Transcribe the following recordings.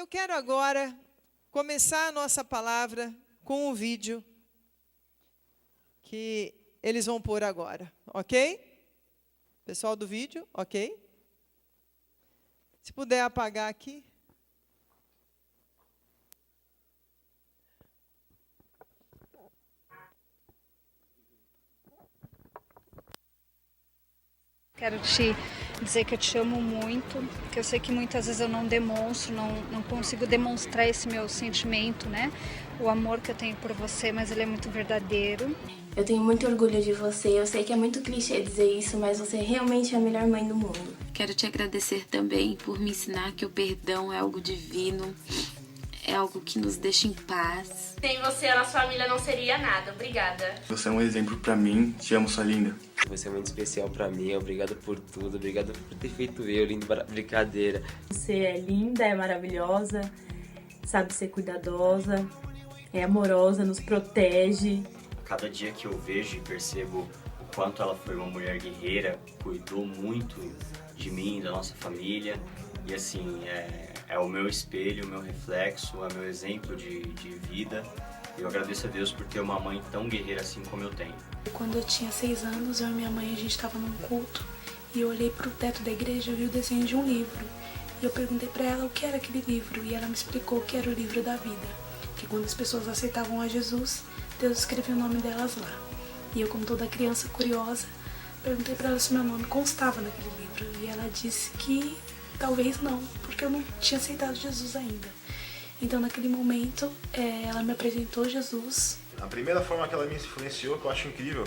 Eu quero agora começar a nossa palavra com um vídeo que eles vão pôr agora, ok? Pessoal do vídeo, ok? Se puder apagar aqui. Quero te dizer que eu te amo muito, que eu sei que muitas vezes eu não demonstro, não consigo demonstrar esse meu sentimento, né? O amor que eu tenho por você, mas ele é muito verdadeiro. Eu tenho muito orgulho de você, eu sei que é muito clichê dizer isso, mas você realmente é a melhor mãe do mundo. Quero te agradecer também por me ensinar que o perdão é algo divino, é algo que nos deixa em paz. Sem você, a nossa família não seria nada. Obrigada. Você é um exemplo pra mim. Te amo, sua linda. Você é muito especial pra mim. Obrigado por tudo. Obrigado por ter feito eu, lindo brincadeira. Você é linda, é maravilhosa, sabe ser cuidadosa, é amorosa, nos protege. Cada dia que eu vejo e percebo o quanto ela foi uma mulher guerreira, cuidou muito de mim, da nossa família. E assim, é o meu espelho, o meu reflexo, é o meu exemplo de vida. E eu agradeço a Deus por ter uma mãe tão guerreira assim como eu tenho. Quando eu tinha 6 anos, eu e minha mãe, a gente estava num culto. E eu olhei pro teto da igreja e vi o desenho de um livro. E eu perguntei pra ela o que era aquele livro. E ela me explicou que era o livro da vida. Que quando as pessoas aceitavam a Jesus, Deus escrevia o nome delas lá. E eu, como toda criança curiosa, perguntei pra ela se meu nome constava naquele livro. E ela disse que talvez não, porque eu não tinha aceitado Jesus ainda. Então, naquele momento, ela me apresentou Jesus. A primeira forma que ela me influenciou, que eu acho incrível,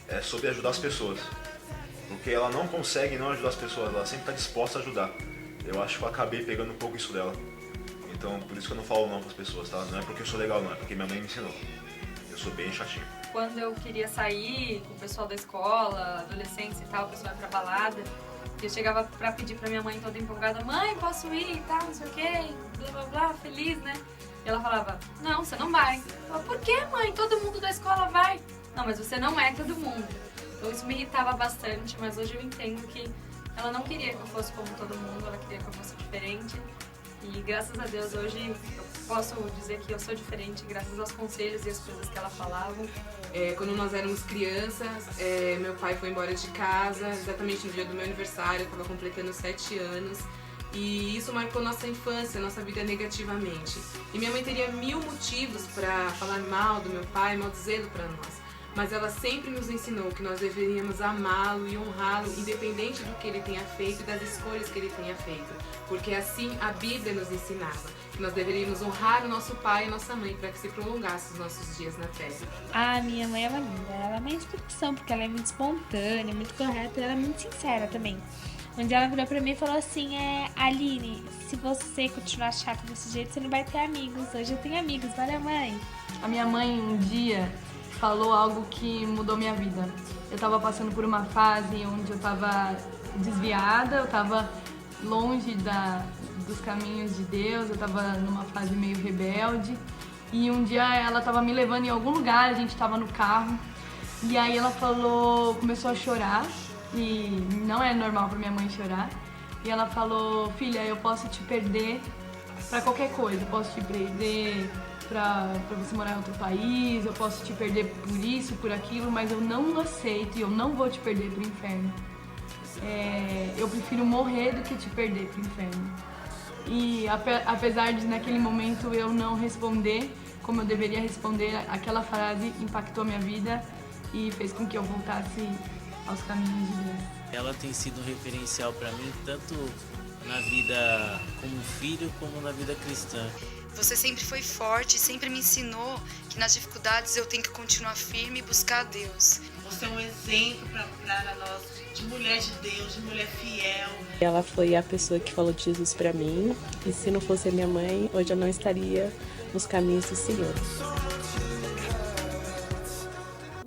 é sobre ajudar as pessoas. Porque ela não consegue não ajudar as pessoas, ela sempre está disposta a ajudar. Eu acho que eu acabei pegando um pouco isso dela. Então, por isso que eu não falo não para as pessoas, tá? Não é porque eu sou legal, não, é porque minha mãe me ensinou. Eu sou bem chatinho. Quando eu queria sair com o pessoal da escola, adolescência e tal, o pessoal ia pra balada, eu chegava pra pedir pra minha mãe toda empolgada: mãe, posso ir e tal, não sei o quê, blá blá blá, feliz, né? E ela falava: não, você não vai. Eu falava: por que, mãe? Todo mundo da escola vai. Não, mas você não é todo mundo. Então isso me irritava bastante, mas hoje eu entendo que ela não queria que eu fosse como todo mundo, ela queria que eu fosse diferente. E graças a Deus hoje eu posso dizer que eu sou diferente graças aos conselhos e às coisas que ela falava. Quando nós éramos crianças, meu pai foi embora de casa, exatamente no dia do meu aniversário, eu estava completando 7 anos. E isso marcou nossa infância, nossa vida negativamente. E minha mãe teria 1000 motivos para falar mal do meu pai, maldizê-lo para nós. Mas ela sempre nos ensinou que nós deveríamos amá-lo e honrá-lo, independente do que ele tenha feito e das escolhas que ele tenha feito. Porque assim a Bíblia nos ensinava, que nós deveríamos honrar o nosso pai e a nossa mãe para que se prolongassem os nossos dias na terra. A minha mãe é uma linda, ela é uma inspiração, porque ela é muito espontânea, muito correta e ela é muito sincera também. Um dia ela virou pra mim e falou assim: Aline, se você continuar chata desse jeito, você não vai ter amigos. Hoje eu tenho amigos, valeu, mãe. A minha mãe um dia falou algo que mudou minha vida. Eu tava passando por uma fase onde eu tava desviada, eu tava longe dos caminhos de Deus, eu tava numa fase meio rebelde. E um dia ela tava me levando em algum lugar, a gente tava no carro. E aí ela começou a chorar, e não é normal pra minha mãe chorar. E ela falou: filha, eu posso te perder pra qualquer coisa, eu posso te perder pra você morar em outro país, eu posso te perder por isso, por aquilo, mas eu não aceito e eu não vou te perder pro inferno. Eu prefiro morrer do que te perder pro inferno. E apesar de naquele momento eu não responder como eu deveria responder, aquela frase impactou minha vida e fez com que eu voltasse aos caminhos de Deus. Ela tem sido um referencial para mim, tanto na vida como filho, como na vida cristã. Você sempre foi forte, sempre me ensinou que nas dificuldades eu tenho que continuar firme e buscar a Deus. Você é um exemplo para nós de mulher de Deus, de mulher fiel. Ela foi a pessoa que falou de Jesus para mim, e se não fosse a minha mãe, hoje eu não estaria nos caminhos do Senhor.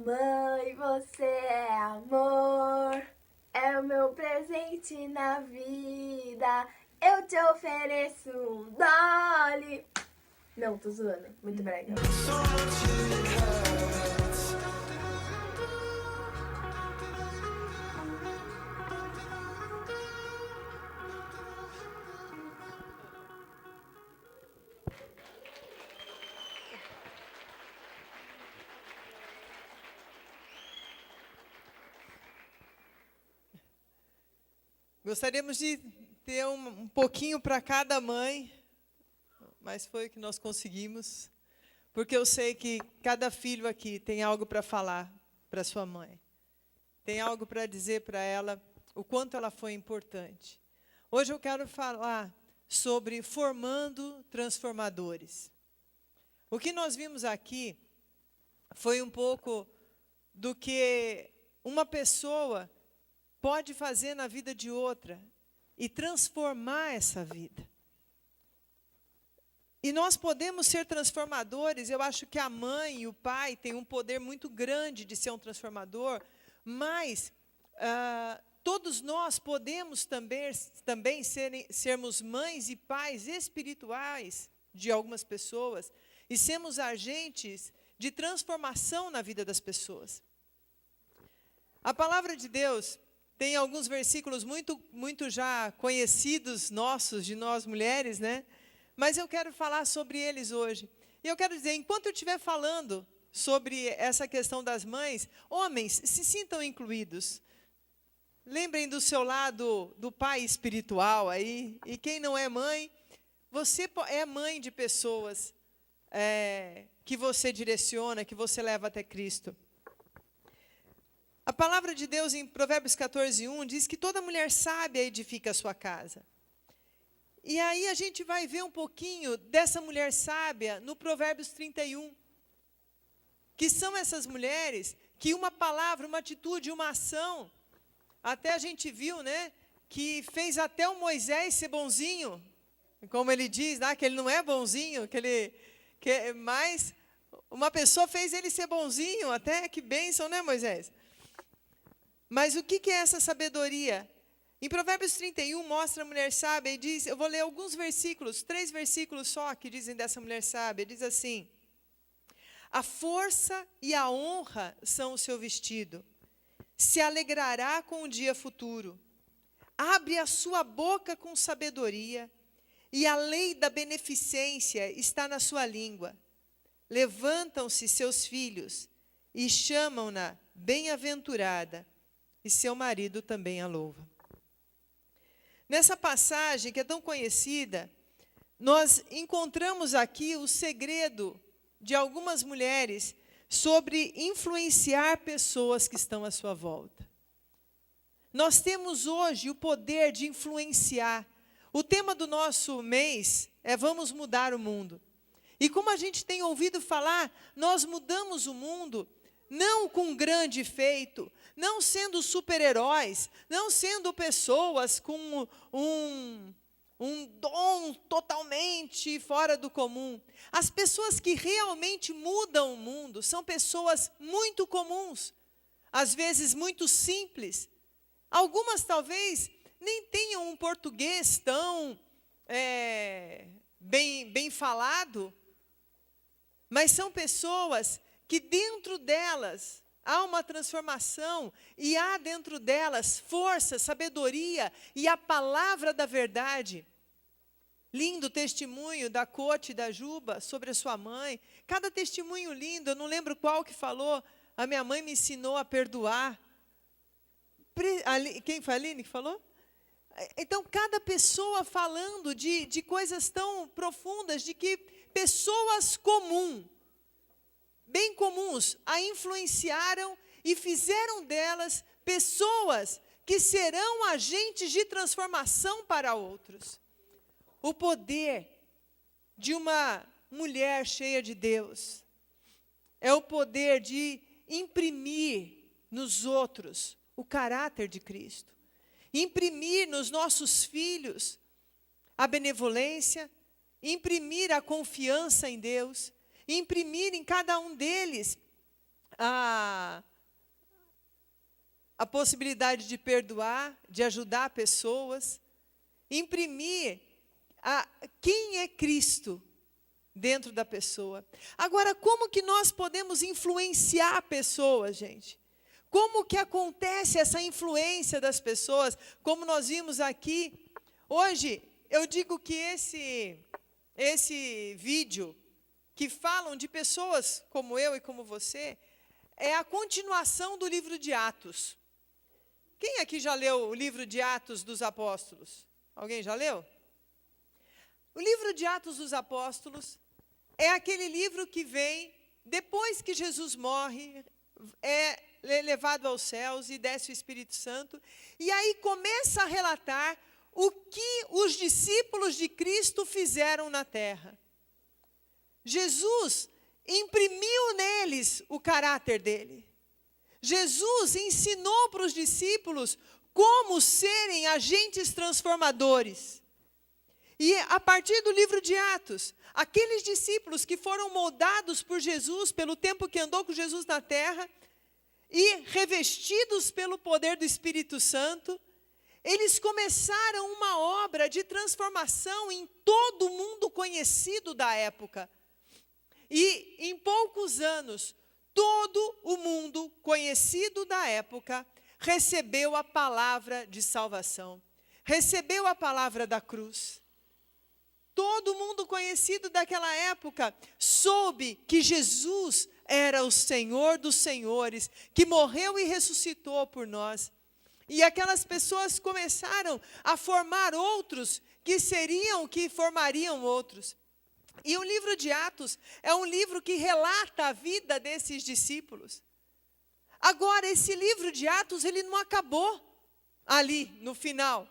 Mãe, você é amor, é o meu presente na vida. Eu te ofereço um Dolly. Não, tô zoando. Muito brega. Gostaríamos de ter um pouquinho para cada mãe, mas foi o que nós conseguimos, porque eu sei que cada filho aqui tem algo para falar para sua mãe. Tem algo para dizer para ela, o quanto ela foi importante. Hoje eu quero falar sobre formando transformadores. O que nós vimos aqui foi um pouco do que uma pessoa pode fazer na vida de outra e transformar essa vida. E nós podemos ser transformadores. Eu acho que a mãe e o pai têm um poder muito grande de ser um transformador, mas todos nós podemos também sermos mães e pais espirituais de algumas pessoas e sermos agentes de transformação na vida das pessoas. A palavra de Deus tem alguns versículos muito já conhecidos nossos, de nós mulheres, né? Mas eu quero falar sobre eles hoje. E eu quero dizer, enquanto eu estiver falando sobre essa questão das mães, homens, se sintam incluídos. Lembrem do seu lado do pai espiritual aí. E quem não é mãe, você é mãe de pessoas que você direciona, que você leva até Cristo. A palavra de Deus em Provérbios 14:1 diz que toda mulher sábia edifica a sua casa. E aí a gente vai ver um pouquinho dessa mulher sábia no Provérbios 31. Que são essas mulheres que uma palavra, uma atitude, uma ação, até a gente viu, né, que fez até o Moisés ser bonzinho. Como ele diz, que ele não é bonzinho, mas uma pessoa fez ele ser bonzinho, até que bênção, né, Moisés? Mas o que é essa sabedoria? Em Provérbios 31 mostra a mulher sábia e diz, eu vou ler alguns versículos, 3 versículos só que dizem dessa mulher sábia, diz assim: a força e a honra são o seu vestido, se alegrará com o dia futuro, abre a sua boca com sabedoria, e a lei da beneficência está na sua língua. Levantam-se seus filhos e chamam-na bem-aventurada, e seu marido também a louva. Nessa passagem, que é tão conhecida, nós encontramos aqui o segredo de algumas mulheres sobre influenciar pessoas que estão à sua volta. Nós temos hoje o poder de influenciar. O tema do nosso mês é Vamos Mudar o Mundo. E como a gente tem ouvido falar, nós mudamos o mundo não com grande feito, não sendo super-heróis, não sendo pessoas com um dom totalmente fora do comum. As pessoas que realmente mudam o mundo são pessoas muito comuns, às vezes muito simples. Algumas talvez nem tenham um português tão bem falado, mas são pessoas que dentro delas há uma transformação e há dentro delas força, sabedoria e a palavra da verdade. Lindo testemunho da Cote e da Juba sobre a sua mãe. Cada testemunho lindo, eu não lembro qual que falou, a minha mãe me ensinou a perdoar. Quem foi a Aline que falou? Então, cada pessoa falando de coisas tão profundas, de que pessoas bem comuns, a influenciaram e fizeram delas pessoas que serão agentes de transformação para outros. O poder de uma mulher cheia de Deus é o poder de imprimir nos outros o caráter de Cristo. Imprimir nos nossos filhos a benevolência, imprimir a confiança em Deus, imprimir em cada um deles a possibilidade de perdoar, de ajudar pessoas, imprimir quem é Cristo dentro da pessoa. Agora, como que nós podemos influenciar pessoas, gente? Como que acontece essa influência das pessoas? Como nós vimos aqui, hoje, eu digo que esse vídeo, que falam de pessoas como eu e como você, é a continuação do livro de Atos. Quem aqui já leu o livro de Atos dos Apóstolos? Alguém já leu? O livro de Atos dos Apóstolos é aquele livro que vem depois que Jesus morre, é levado aos céus e desce o Espírito Santo, e aí começa a relatar o que os discípulos de Cristo fizeram na terra. Jesus imprimiu neles o caráter dele. Jesus ensinou para os discípulos como serem agentes transformadores. E a partir do livro de Atos, aqueles discípulos que foram moldados por Jesus, pelo tempo que andou com Jesus na terra, e revestidos pelo poder do Espírito Santo, eles começaram uma obra de transformação em todo o mundo conhecido da época. E em poucos anos, todo o mundo conhecido da época recebeu a palavra de salvação, recebeu a palavra da cruz. Todo mundo conhecido daquela época soube que Jesus era o Senhor dos senhores, que morreu e ressuscitou por nós. E aquelas pessoas começaram a formar outros que formariam outros. E o livro de Atos é um livro que relata a vida desses discípulos. Agora, esse livro de Atos, ele não acabou ali, no final.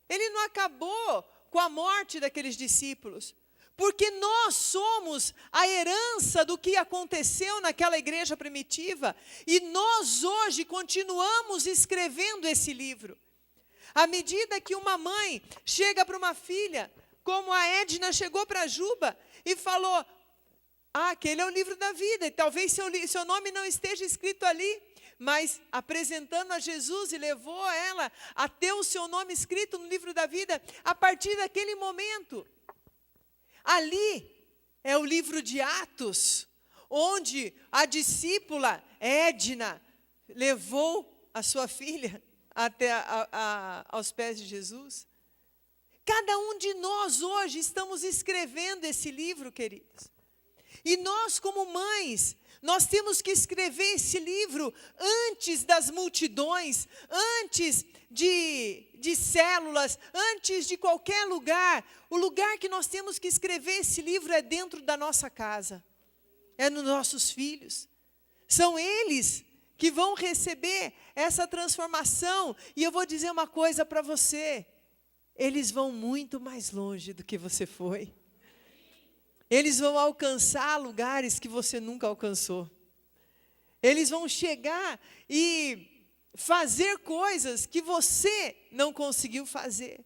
Ele não acabou com a morte daqueles discípulos, porque nós somos a herança do que aconteceu naquela igreja primitiva, e nós hoje continuamos escrevendo esse livro. À medida que uma mãe chega para uma filha, como a Edna chegou para a Juba e falou, aquele é o livro da vida, e talvez seu nome não esteja escrito ali, mas apresentando a Jesus e levou ela a ter o seu nome escrito no livro da vida, a partir daquele momento. Ali é o livro de Atos, onde a discípula Edna levou a sua filha até aos pés de Jesus. Cada um de nós hoje estamos escrevendo esse livro, queridos. E nós, como mães, nós temos que escrever esse livro antes das multidões, antes de células, antes de qualquer lugar. O lugar que nós temos que escrever esse livro é dentro da nossa casa, é nos nossos filhos. São eles que vão receber essa transformação. E eu vou dizer uma coisa para você, eles vão muito mais longe do que você foi. Eles vão alcançar lugares que você nunca alcançou. Eles vão chegar e fazer coisas que você não conseguiu fazer.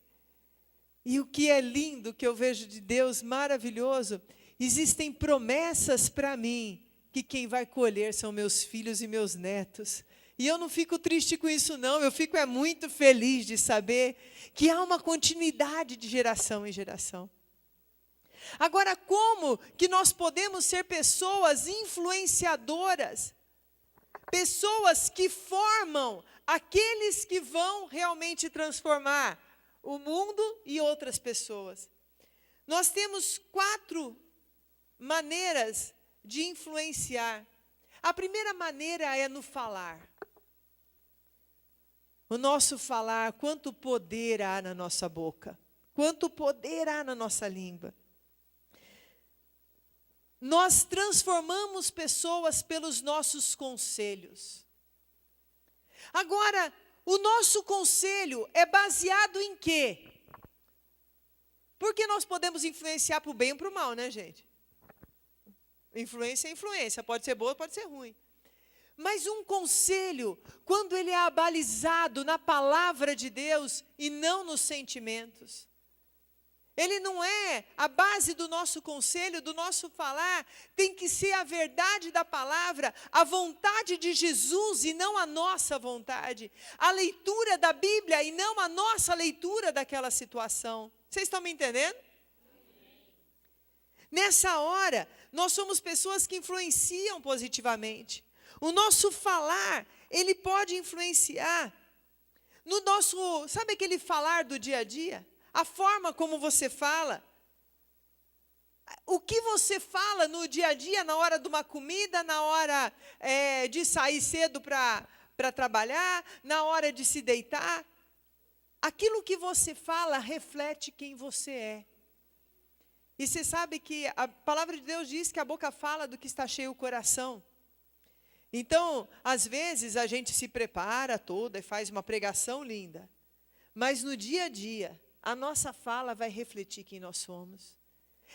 E o que é lindo, que eu vejo de Deus maravilhoso, existem promessas para mim, que quem vai colher são meus filhos e meus netos. E eu não fico triste com isso não, eu fico muito feliz de saber que há uma continuidade de geração em geração. Agora, como que nós podemos ser pessoas influenciadoras? Pessoas que formam aqueles que vão realmente transformar o mundo e outras pessoas. Nós temos 4 maneiras de influenciar. A primeira maneira é no falar. O nosso falar, quanto poder há na nossa boca, quanto poder há na nossa língua. Nós transformamos pessoas pelos nossos conselhos. Agora, o nosso conselho é baseado em quê? Porque nós podemos influenciar para o bem ou para o mal, né, gente? Influência é influência, pode ser boa, pode ser ruim. Mas um conselho, quando ele é abalizado na palavra de Deus e não nos sentimentos, ele não é a base do nosso conselho, do nosso falar, tem que ser a verdade da palavra, a vontade de Jesus e não a nossa vontade, a leitura da Bíblia e não a nossa leitura daquela situação. Vocês estão me entendendo? Nessa hora, nós somos pessoas que influenciam positivamente. O nosso falar, ele pode influenciar no nosso, sabe aquele falar do dia a dia? A forma como você fala, o que você fala no dia a dia, na hora de uma comida, na hora de sair cedo para para trabalhar, na hora de se deitar. Aquilo que você fala reflete quem você é. E você sabe que a palavra de Deus diz que a boca fala do que está cheio o coração. Então, às vezes, a gente se prepara toda e faz uma pregação linda. Mas no dia a dia, a nossa fala vai refletir quem nós somos.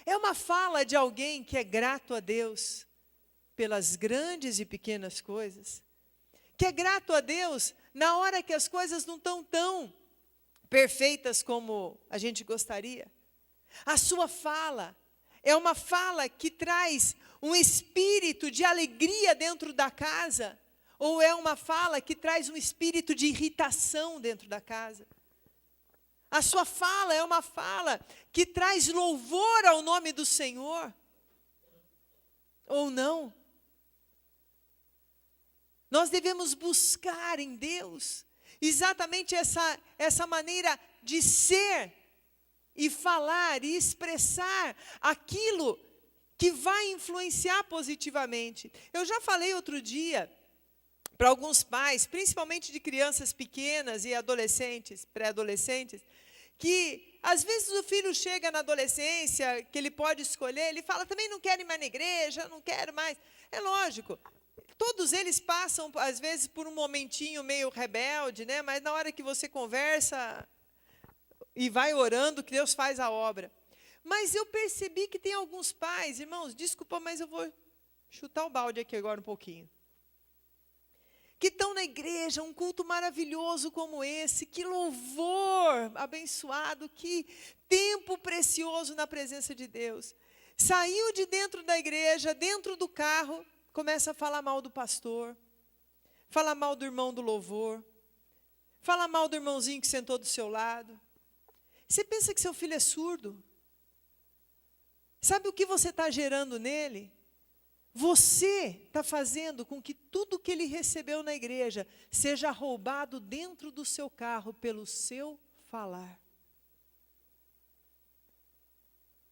É uma fala de alguém que é grato a Deus pelas grandes e pequenas coisas. Que é grato a Deus na hora que as coisas não estão tão perfeitas como a gente gostaria. A sua fala é uma fala que traz um espírito de alegria dentro da casa, ou é uma fala que traz um espírito de irritação dentro da casa? A sua fala é uma fala que traz louvor ao nome do Senhor, ou não? Nós devemos buscar em Deus exatamente essa maneira de ser e falar e expressar aquilo que vai influenciar positivamente. Eu já falei outro dia para alguns pais, principalmente de crianças pequenas e adolescentes, pré-adolescentes, que às vezes o filho chega na adolescência, que ele pode escolher, ele fala, também não quero ir mais na igreja, não quero mais. É lógico, todos eles passam, às vezes, por um momentinho meio rebelde, né? Mas na hora que você conversa e vai orando, que Deus faz a obra. Mas eu percebi que tem alguns pais, irmãos, desculpa, mas eu vou chutar o balde aqui agora um pouquinho, que estão na igreja, um culto maravilhoso como esse, que louvor abençoado, que tempo precioso na presença de Deus. Saiu de dentro da igreja, dentro do carro, começa a falar mal do pastor, fala mal do irmão do louvor, fala mal do irmãozinho que sentou do seu lado. Você pensa que seu filho é surdo? Sabe o que você está gerando nele? Você está fazendo com que tudo que ele recebeu na igreja seja roubado dentro do seu carro pelo seu falar.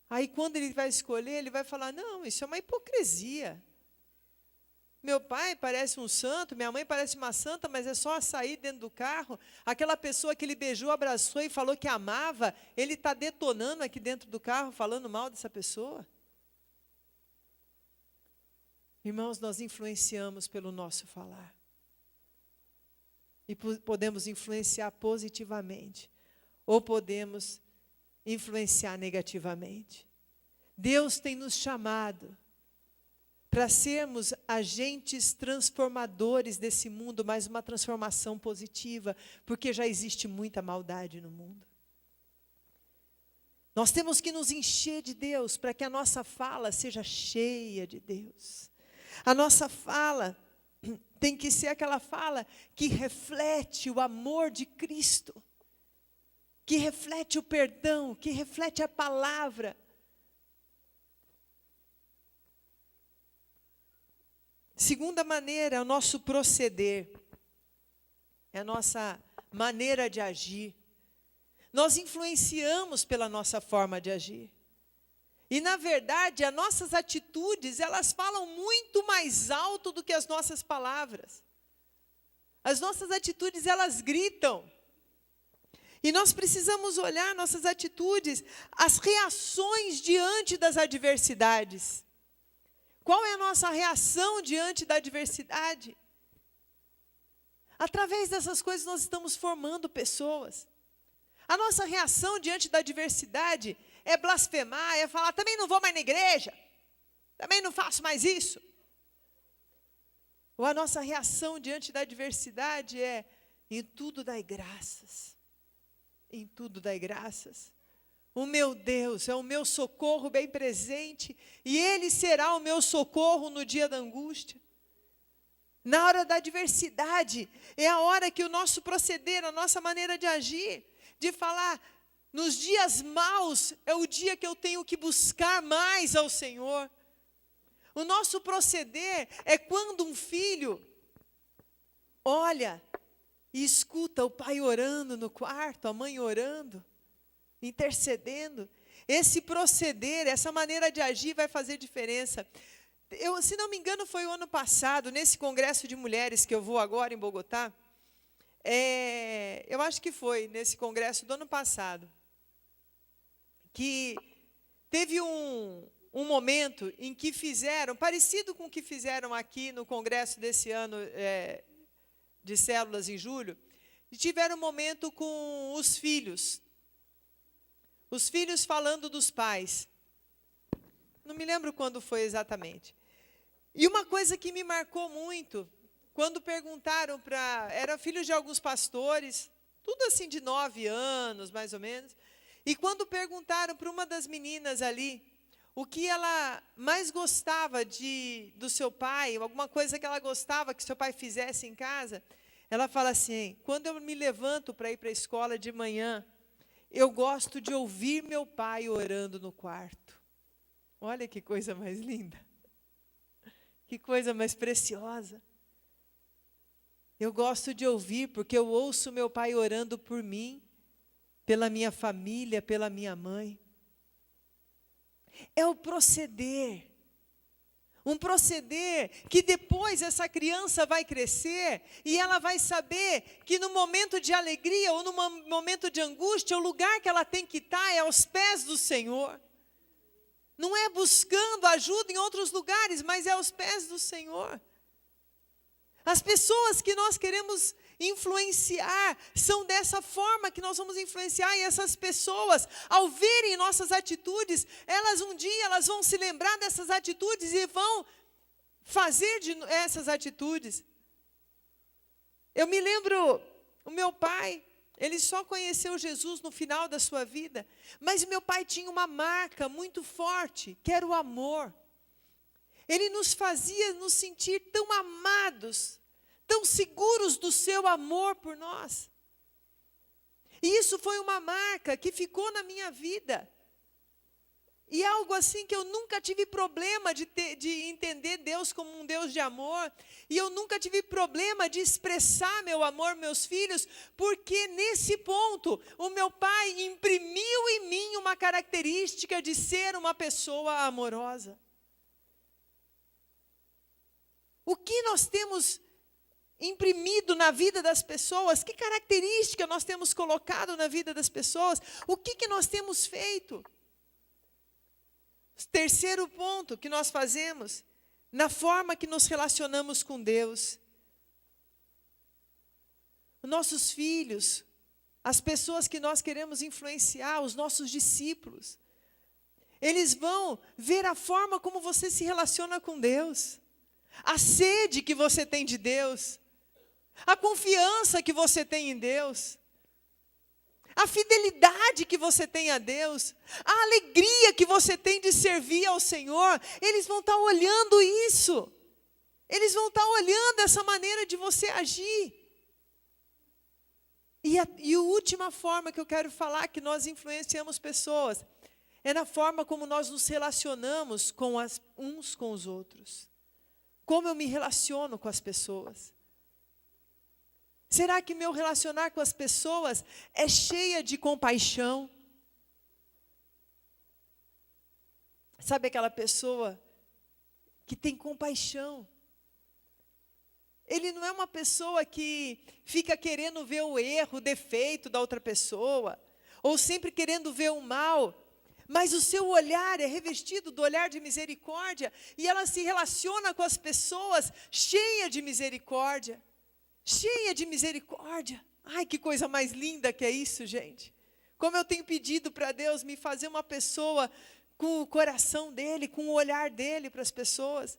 Aí quando ele vai escolher, ele vai falar, não, isso é uma hipocrisia. Meu pai parece um santo, minha mãe parece uma santa, mas é só sair dentro do carro. Aquela pessoa que ele beijou, abraçou e falou que amava, ele está detonando aqui dentro do carro, falando mal dessa pessoa. Irmãos, nós influenciamos pelo nosso falar. E podemos influenciar positivamente, ou podemos influenciar negativamente. Deus tem nos chamado para sermos agentes transformadores desse mundo, mas uma transformação positiva, porque já existe muita maldade no mundo. Nós temos que nos encher de Deus, para que a nossa fala seja cheia de Deus. A nossa fala tem que ser aquela fala que reflete o amor de Cristo, que reflete o perdão, que reflete a palavra. Segunda maneira é o nosso proceder, é a nossa maneira de agir. Nós influenciamos pela nossa forma de agir. E, na verdade, as nossas atitudes, elas falam muito mais alto do que as nossas palavras. As nossas atitudes, elas gritam. E nós precisamos olhar nossas atitudes, as reações diante das adversidades. Qual é a nossa reação diante da adversidade? Através dessas coisas nós estamos formando pessoas. A nossa reação diante da adversidade é blasfemar, é falar, também não vou mais na igreja, também não faço mais isso. Ou a nossa reação diante da adversidade é, em tudo dai graças, em tudo dai graças. O meu Deus é o meu socorro bem presente, e Ele será o meu socorro no dia da angústia. Na hora da adversidade, é a hora que o nosso proceder, a nossa maneira de agir, de falar, nos dias maus, é o dia que eu tenho que buscar mais ao Senhor. O nosso proceder é quando um filho olha e escuta o pai orando no quarto, a mãe orando, intercedendo. Esse proceder, essa maneira de agir vai fazer diferença. se não me engano, foi o ano passado, nesse congresso de mulheres que eu vou agora em Bogotá. Eu acho que foi nesse congresso do ano passado, que teve um momento em que fizeram, parecido com o que fizeram aqui no congresso desse ano de células em julho, e tiveram um momento com os filhos falando dos pais. Não me lembro quando foi exatamente. E uma coisa que me marcou muito, quando perguntaram eram filhos de alguns pastores, tudo assim de 9 anos, mais ou menos, e quando perguntaram para uma das meninas ali, o que ela mais gostava do seu pai, alguma coisa que ela gostava que seu pai fizesse em casa, ela fala assim: quando eu me levanto para ir para a escola de manhã, eu gosto de ouvir meu pai orando no quarto. Olha que coisa mais linda. Que coisa mais preciosa. Eu gosto de ouvir porque eu ouço meu pai orando por mim, pela minha família, pela minha mãe. É o proceder. Um proceder que depois essa criança vai crescer e ela vai saber que no momento de alegria ou no momento de angústia, o lugar que ela tem que estar é aos pés do Senhor. Não é buscando ajuda em outros lugares, mas é aos pés do Senhor. As pessoas que nós queremos influenciar são dessa forma que nós vamos influenciar, e essas pessoas, ao verem nossas atitudes, um dia elas vão se lembrar dessas atitudes e vão fazer essas atitudes. Eu me lembro, o meu pai, ele só conheceu Jesus no final da sua vida, mas meu pai tinha uma marca muito forte, que era o amor. Ele nos fazia nos sentir tão amados, tão seguros do seu amor por nós. E isso foi uma marca que ficou na minha vida. E algo assim que eu nunca tive problema de entender Deus como um Deus de amor. E eu nunca tive problema de expressar meu amor, meus filhos, porque nesse ponto o meu pai imprimiu em mim uma característica de ser uma pessoa amorosa. O que nós temos imprimido na vida das pessoas? Que característica nós temos colocado na vida das pessoas? O que nós temos feito? Terceiro ponto que nós fazemos, na forma que nos relacionamos com Deus. Os nossos filhos, as pessoas que nós queremos influenciar, os nossos discípulos, eles vão ver a forma como você se relaciona com Deus, a sede que você tem de Deus, a confiança que você tem em Deus, a fidelidade que você tem a Deus, a alegria que você tem de servir ao Senhor. Eles vão estar olhando isso, eles vão estar olhando essa maneira de você agir. E a última forma que eu quero falar que nós influenciamos pessoas é na forma como nós nos relacionamos uns com os outros. Como eu me relaciono com as pessoas? Será que meu relacionar com as pessoas é cheia de compaixão? Sabe aquela pessoa que tem compaixão? Ele não é uma pessoa que fica querendo ver o erro, o defeito da outra pessoa, ou sempre querendo ver o mal. Mas o seu olhar é revestido do olhar de misericórdia, e ela se relaciona com as pessoas cheia de misericórdia. Cheia de misericórdia. Ai, que coisa mais linda que é isso, gente. Como eu tenho pedido para Deus me fazer uma pessoa com o coração dele, com o olhar dele para as pessoas.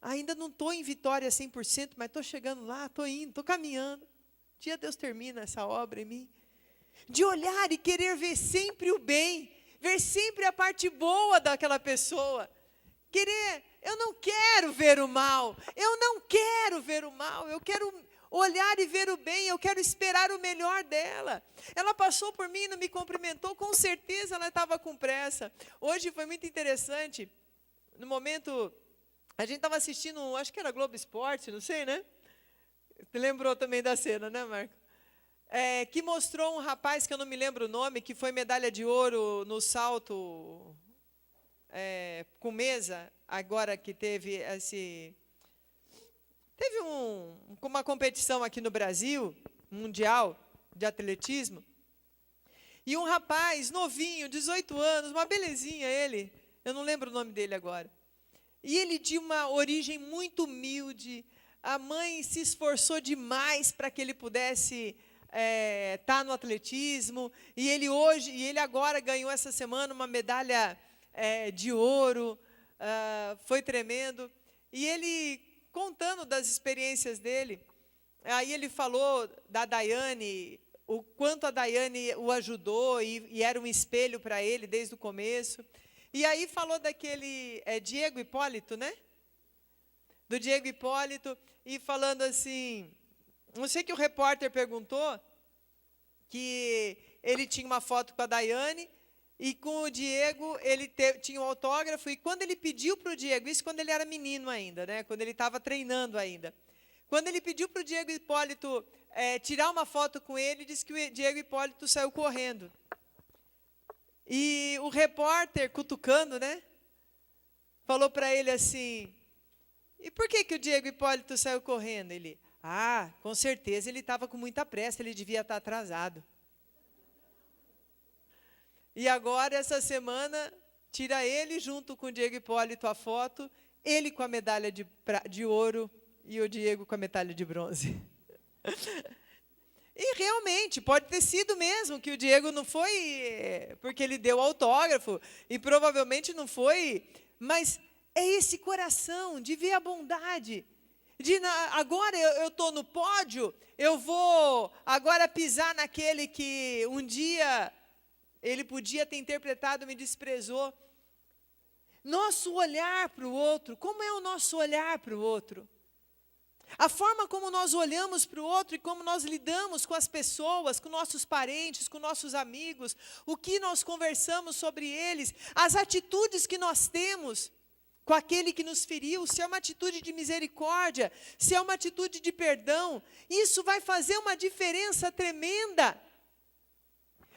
Ainda não estou em Vitória 100%, mas estou chegando lá, estou indo, estou caminhando. Um dia Deus termina essa obra em mim. De olhar e querer ver sempre o bem, ver sempre a parte boa daquela pessoa. Eu não quero ver o mal, eu quero olhar e ver o bem, eu quero esperar o melhor dela. Ela passou por mim e não me cumprimentou, com certeza ela estava com pressa. Hoje foi muito interessante, no momento, a gente estava assistindo, acho que era Globo Esporte, não sei, né? Você lembrou também da cena, né, Marco? Que mostrou um rapaz, que eu não me lembro o nome, que foi medalha de ouro no salto com mesa, agora que teve uma competição aqui no Brasil, mundial, de atletismo, e um rapaz novinho, 18 anos, uma belezinha ele, eu não lembro o nome dele agora, e ele de uma origem muito humilde, a mãe se esforçou demais para que ele pudesse estar no atletismo, e ele agora ganhou essa semana uma medalha de ouro, foi tremendo, e ele contando das experiências dele, aí ele falou da Daiane, o quanto a Daiane o ajudou e era um espelho para ele desde o começo. E aí falou daquele Diego Hipólito, né? Do Diego Hipólito, e falando assim, não sei que o repórter perguntou que ele tinha uma foto com a Daiane e com o Diego ele tinha um autógrafo, e quando ele pediu para o Diego, isso quando ele era menino ainda, né? Quando ele estava treinando ainda, quando ele pediu para o Diego Hipólito tirar uma foto com ele, disse que o Diego Hipólito saiu correndo. E o repórter, cutucando, né, falou para ele assim, e por que o Diego Hipólito saiu correndo? Ele, com certeza ele estava com muita pressa, ele devia estar atrasado. E agora, essa semana, tira ele junto com o Diego Hipólito a foto, ele com a medalha de ouro e o Diego com a medalha de bronze. E realmente, pode ter sido mesmo que o Diego não foi porque ele deu autógrafo, e provavelmente não foi, mas é esse coração de ver a bondade, agora eu estou no pódio, eu vou agora pisar naquele que um dia ele podia ter interpretado, me desprezou. Nosso olhar para o outro, como é o nosso olhar para o outro? A forma como nós olhamos para o outro e como nós lidamos com as pessoas, com nossos parentes, com nossos amigos, o que nós conversamos sobre eles, as atitudes que nós temos com aquele que nos feriu, se é uma atitude de misericórdia, se é uma atitude de perdão, isso vai fazer uma diferença tremenda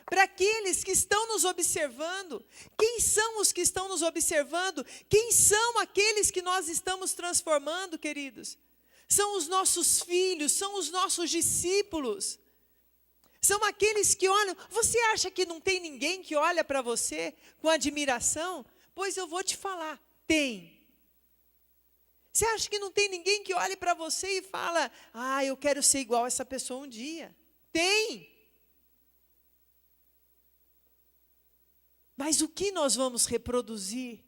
para aqueles que estão nos observando. Quem são os que estão nos observando? Quem são aqueles que nós estamos transformando, queridos? São os nossos filhos, são os nossos discípulos. São aqueles que olham. Você acha que não tem ninguém que olha para você com admiração? Pois eu vou te falar, tem. Você acha que não tem ninguém que olhe para você e fala, eu quero ser igual a essa pessoa um dia? Tem. Mas o que nós vamos reproduzir?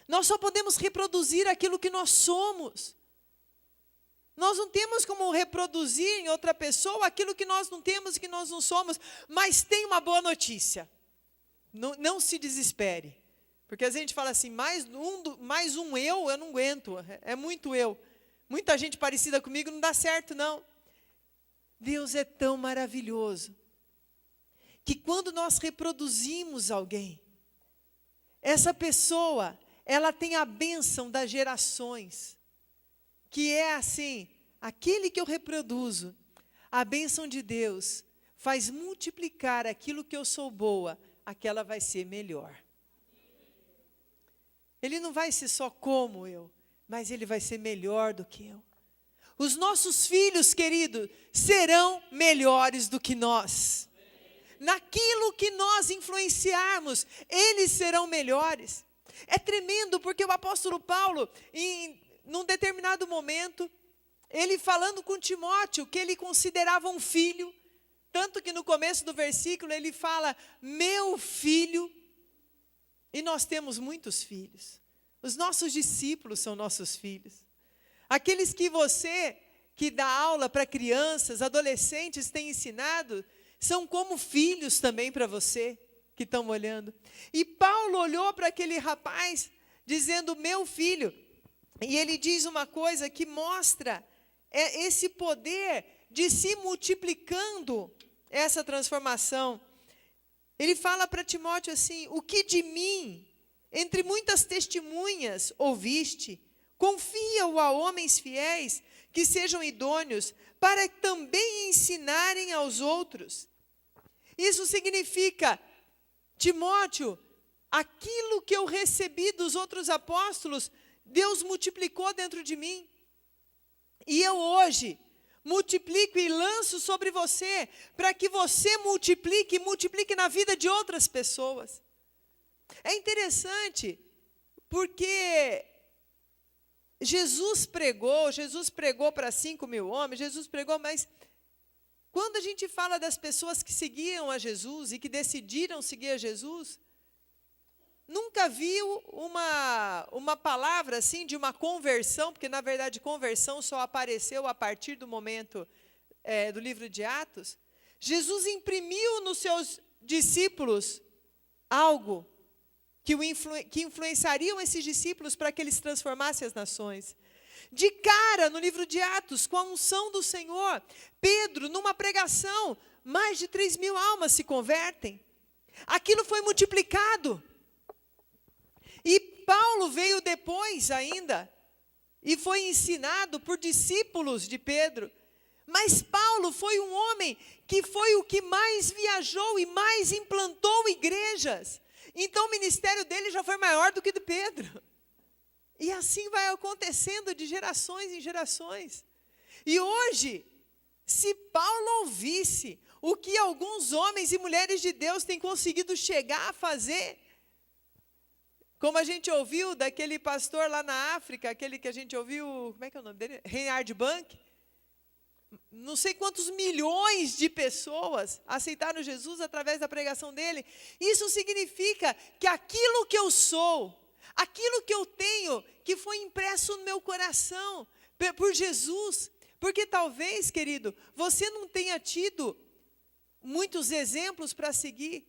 Nós só podemos reproduzir aquilo que nós somos. Nós não temos como reproduzir em outra pessoa aquilo que nós não temos e que nós não somos. Mas tem uma boa notícia. Não se desespere. Porque a gente fala assim, mais um eu não aguento. É muito eu. Muita gente parecida comigo não dá certo, não. Deus é tão maravilhoso que quando nós reproduzimos alguém, essa pessoa, ela tem a bênção das gerações. Que é assim, aquele que eu reproduzo, a bênção de Deus faz multiplicar aquilo que eu sou boa, aquela vai ser melhor. Ele não vai ser só como eu, mas ele vai ser melhor do que eu. Os nossos filhos, queridos, serão melhores do que nós. Naquilo que nós influenciarmos, eles serão melhores. É tremendo, porque o apóstolo Paulo, num determinado momento, ele falando com Timóteo, que ele considerava um filho, tanto que no começo do versículo ele fala, meu filho, e nós temos muitos filhos. Os nossos discípulos são nossos filhos. Aqueles que você, que dá aula para crianças, adolescentes, tem ensinado, são como filhos também para você, que estão olhando. E Paulo olhou para aquele rapaz, dizendo, meu filho, e ele diz uma coisa que mostra esse poder de se multiplicando, essa transformação. Ele fala para Timóteo assim, o que de mim, entre muitas testemunhas, ouviste, confia-o a homens fiéis, que sejam idôneos, para também ensinarem aos outros. Isso significa, Timóteo, aquilo que eu recebi dos outros apóstolos, Deus multiplicou dentro de mim. E eu hoje multiplico e lanço sobre você, para que você multiplique e multiplique na vida de outras pessoas. É interessante, porque Jesus pregou para 5.000 homens, Jesus pregou, mas quando a gente fala das pessoas que seguiam a Jesus e que decidiram seguir a Jesus, nunca viu uma palavra assim de uma conversão, porque na verdade conversão só apareceu a partir do momento do livro de Atos. Jesus imprimiu nos seus discípulos algo que influenciariam esses discípulos para que eles transformassem as nações. De cara, no livro de Atos, com a unção do Senhor, Pedro, numa pregação, mais de 3.000 almas se convertem. Aquilo foi multiplicado. E Paulo veio depois ainda, e foi ensinado por discípulos de Pedro. Mas Paulo foi um homem que foi o que mais viajou e mais implantou igrejas. Então o ministério dele já foi maior do que do Pedro. E assim vai acontecendo de gerações em gerações. E hoje, se Paulo ouvisse o que alguns homens e mulheres de Deus têm conseguido chegar a fazer, como a gente ouviu daquele pastor lá na África, aquele que a gente ouviu, como é que é o nome dele? Reinhard Bank. Não sei quantos milhões de pessoas aceitaram Jesus através da pregação dele. Isso significa que aquilo que eu sou, aquilo que eu tenho, que foi impresso no meu coração por Jesus, porque talvez, querido, você não tenha tido muitos exemplos para seguir,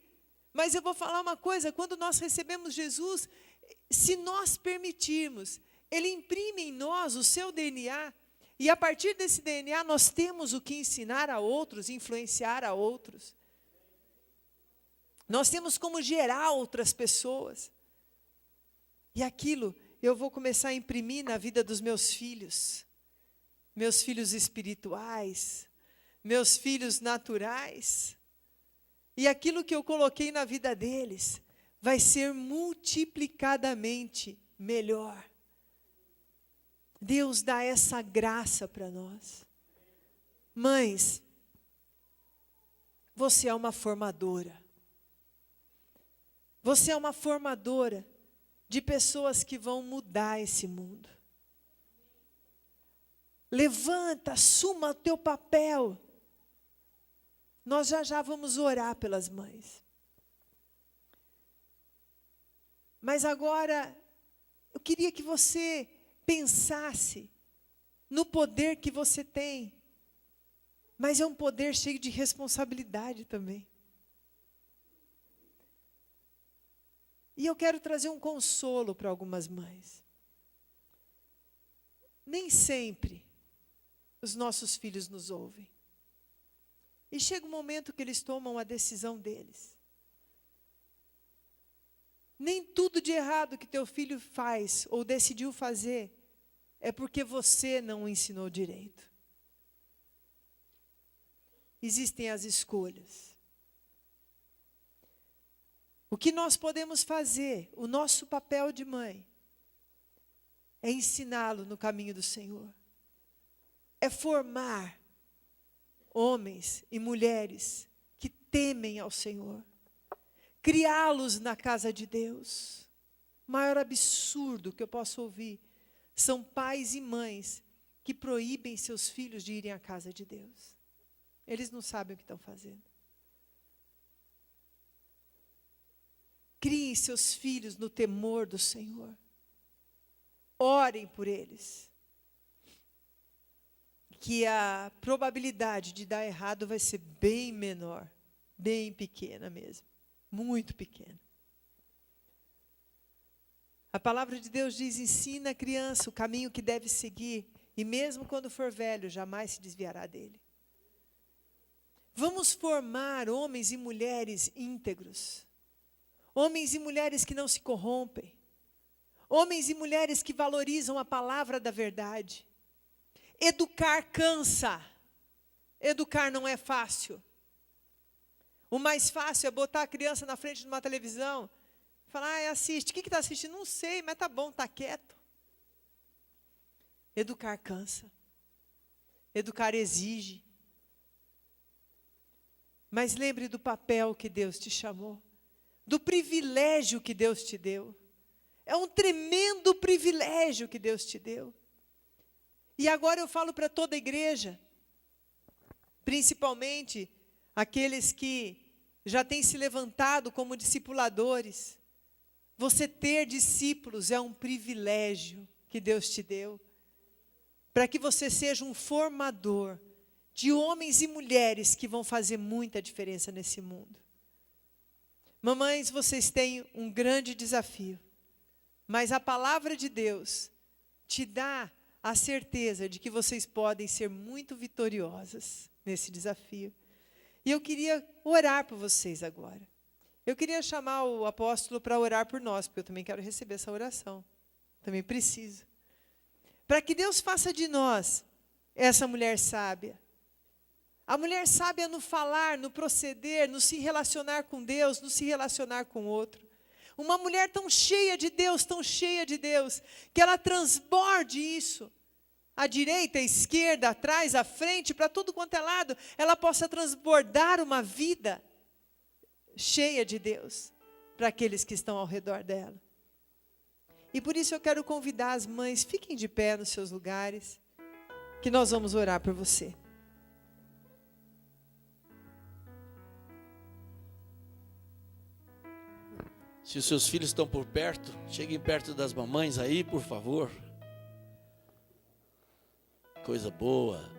mas eu vou falar uma coisa, quando nós recebemos Jesus, se nós permitirmos, Ele imprime em nós o seu DNA, e a partir desse DNA nós temos o que ensinar a outros, influenciar a outros. Nós temos como gerar outras pessoas. E aquilo eu vou começar a imprimir na vida dos meus filhos espirituais, meus filhos naturais. E aquilo que eu coloquei na vida deles vai ser multiplicadamente melhor. Deus dá essa graça para nós. Mães, você é uma formadora. Você é uma formadora de pessoas que vão mudar esse mundo. Levanta, assuma o teu papel. Nós já vamos orar pelas mães. Mas agora, eu queria que você pensasse no poder que você tem. Mas é um poder cheio de responsabilidade também. E eu quero trazer um consolo para algumas mães. Nem sempre os nossos filhos nos ouvem. E chega um momento que eles tomam a decisão deles. Nem tudo de errado que teu filho faz ou decidiu fazer é porque você não o ensinou direito. Existem as escolhas. O que nós podemos fazer, o nosso papel de mãe, é ensiná-lo no caminho do Senhor. É formar homens e mulheres que temem ao Senhor. Criá-los na casa de Deus. O maior absurdo que eu posso ouvir são pais e mães que proíbem seus filhos de irem à casa de Deus. Eles não sabem o que estão fazendo. Criem seus filhos no temor do Senhor. Orem por eles. Que a probabilidade de dar errado vai ser bem menor, bem pequena mesmo, muito pequena. A palavra de Deus diz: ensina a criança o caminho que deve seguir, e mesmo quando for velho, jamais se desviará dele. Vamos formar homens e mulheres íntegros, homens e mulheres que não se corrompem, homens e mulheres que valorizam a palavra da verdade. Educar cansa. Educar não é fácil. O mais fácil é botar a criança na frente de uma televisão, Falar, assiste. O que está assistindo? Não sei, mas tá bom, está quieto. Educar cansa. Educar exige. Mas lembre do papel que Deus te chamou. Do privilégio que Deus te deu. É um tremendo privilégio que Deus te deu. E agora eu falo para toda a igreja, principalmente aqueles que já têm se levantado como discipuladores. Você ter discípulos é um privilégio que Deus te deu, para que você seja um formador de homens e mulheres que vão fazer muita diferença nesse mundo. Mamães, vocês têm um grande desafio, mas a palavra de Deus te dá a certeza de que vocês podem ser muito vitoriosas nesse desafio. E eu queria orar por vocês agora. Eu queria chamar o apóstolo para orar por nós, porque eu também quero receber essa oração. Também preciso. Para que Deus faça de nós essa mulher sábia. A mulher sábia no falar, no proceder, no se relacionar com Deus, no se relacionar com o outro. Uma mulher tão cheia de Deus, que ela transborde isso. À direita, à esquerda, atrás, à frente, para tudo quanto é lado, ela possa transbordar uma vida cheia de Deus para aqueles que estão ao redor dela. E por isso eu quero convidar as mães, fiquem de pé nos seus lugares, que nós vamos orar por você. Se os seus filhos estão por perto, cheguem perto das mamães aí, por favor. Coisa boa.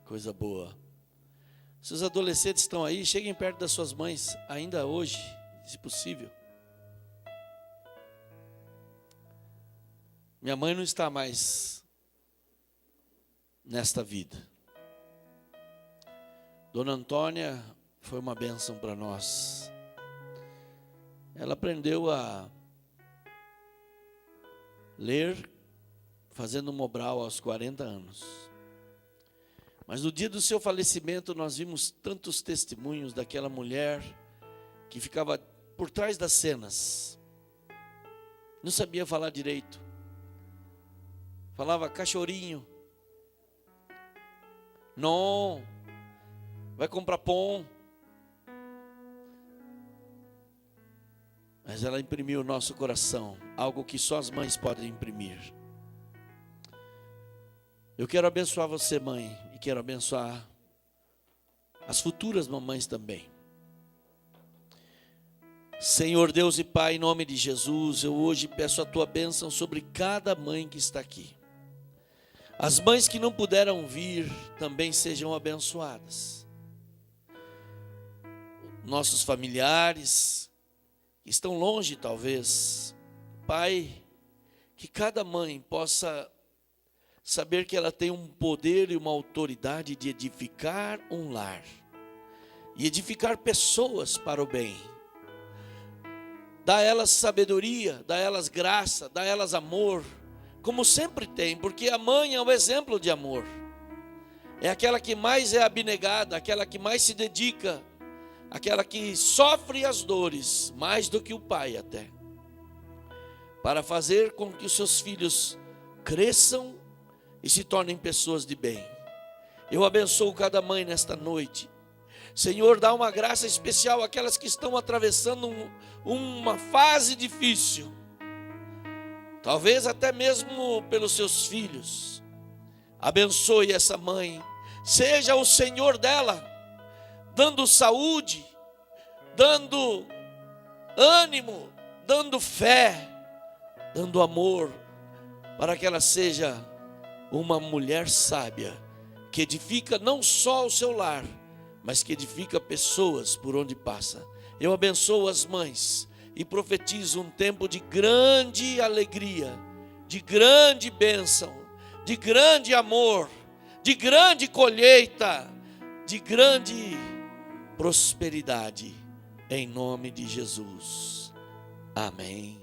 Coisa boa. Se os adolescentes estão aí, cheguem perto das suas mães, ainda hoje, se possível. Minha mãe não está mais nesta vida. Dona Antônia foi uma bênção para nós. Ela aprendeu a ler fazendo Mobral aos 40 anos. Mas no dia do seu falecimento nós vimos tantos testemunhos daquela mulher que ficava por trás das cenas. Não sabia falar direito. Falava cachorrinho. Não. Vai comprar pão. Mas ela imprimiu no nosso coração algo que só as mães podem imprimir. Eu quero abençoar você, mãe, e quero abençoar as futuras mamães também. Senhor Deus e Pai, em nome de Jesus, eu hoje peço a tua bênção sobre cada mãe que está aqui. As mães que não puderam vir também sejam abençoadas. Nossos familiares que estão longe talvez, Pai, que cada mãe possa saber que ela tem um poder e uma autoridade de edificar um lar e edificar pessoas para o bem. Dá a elas sabedoria, dá a elas graça, dá a elas amor, como sempre tem, porque a mãe é o exemplo de amor. É aquela que mais é abnegada, aquela que mais se dedica, aquela que sofre as dores, mais do que o pai até, para fazer com que os seus filhos cresçam e se tornem pessoas de bem. Eu abençoo cada mãe nesta noite. Senhor, dá uma graça especial àquelas que estão atravessando uma fase difícil, talvez até mesmo pelos seus filhos. Abençoe essa mãe, seja o Senhor dela, dando saúde, dando ânimo, dando fé, dando amor, para que ela seja uma mulher sábia, que edifica não só o seu lar, mas que edifica pessoas por onde passa. Eu abençoo as mães e profetizo um tempo de grande alegria, de grande bênção, de grande amor, de grande colheita, de grande prosperidade, em nome de Jesus. Amém.